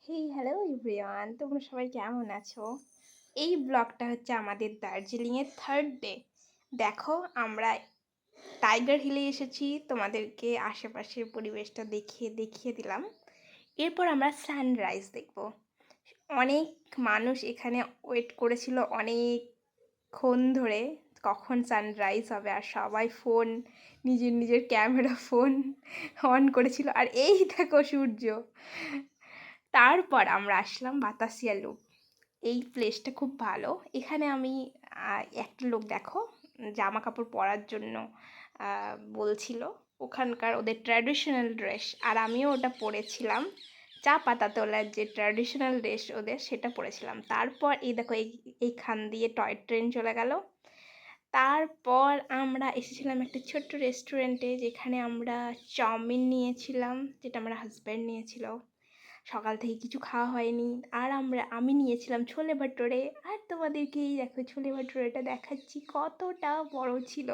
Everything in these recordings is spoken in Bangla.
হেই হ্যালো এভরিওয়ান, তোমরা সবাই কেমন আছো? এই ব্লগটা হচ্ছে আমাদের দার্জিলিংয়ের থার্ড ডে। দেখো, আমরা টাইগার হিলে এসেছি, তোমাদেরকে আশেপাশের পরিবেশটা দেখিয়ে দেখিয়ে দিলাম। এরপর আমরা সানরাইজ দেখব। অনেক মানুষ এখানে ওয়েট করেছিল অনেকক্ষণ ধরে, কখন সানরাইজ হবে, আর সবাই ফোন, নিজের নিজের ক্যামেরা ফোন অন করেছিল। আর এই দেখো সূর্য। তারপর আমরা আসলাম বাতাসিয়া লুপ। এই প্লেসটা খুব ভালো। এখানে আমি একটা লোক দেখো জামা কাপড় পরার জন্য বলছিল, ওখানকার ওদের ট্র্যাডিশনাল ড্রেস, আর আমিও ওটা পরেছিলাম। চা পাতা তোলার যে ট্র্যাডিশনাল ড্রেস ওদের, সেটা পরেছিলাম। তারপর এই দেখো এইখান দিয়ে টয় ট্রেন চলে গেল। তারপর আমরা এসেছিলাম একটা ছোট্ট রেস্টুরেন্টে, যেখানে আমরা চাউমিন নিয়েছিলাম, যেটা আমার হাজব্যান্ড নিয়েছিল। সকাল থেকে কিছু খাওয়া হয়নি। আর আমি নিয়েছিলাম ছোলে ভাটুরে। আর তোমাদেরকে এই দেখো ছোলে ভাটুরেটা দেখাচ্ছি, কতটা বড় ছিল।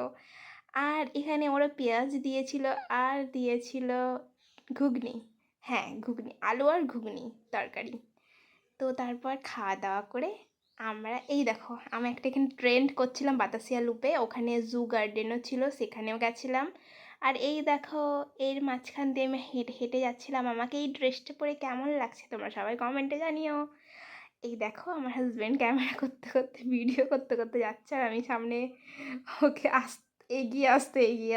আর এখানে ওরা পেঁয়াজ দিয়েছিল, আর দিয়েছিল ঘুগনি। হ্যাঁ, ঘুগনি, আলু আর ঘুগনি তরকারি। তো তারপর খাওয়া দাওয়া করে আমরা এই দেখো, আমি একটা এখানে ট্রেন্ড করছিলাম বাতাসিয়া লুপে, ওখানে জু গার্ডেনও ছিল, সেখানেও গেছিলাম। আর এই দেখো, এর মাঝখান দিয়ে আমি হেঁটে হেঁটে যাচ্ছিলাম। আমাকে এই ড্রেসটা পরে কেমন লাগছে তোমরা সবাই কমেন্টে জানিও। এই দেখো, আমার হাজব্যান্ড ক্যামেরা করতে করতে, ভিডিও করতে করতে যাচ্ছে, আর আমি সামনে ওকে এগিয়ে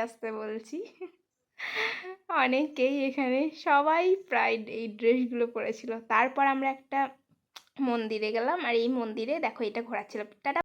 আসতে বলছি। অনেকেই এখানে, সবাই প্রায় এই ড্রেসগুলো পরেছিল। তারপর আমরা একটা মন্দিরে গেলাম, আর এই মন্দিরে দেখো এটা ঘোরাচ্ছিল। টাটা।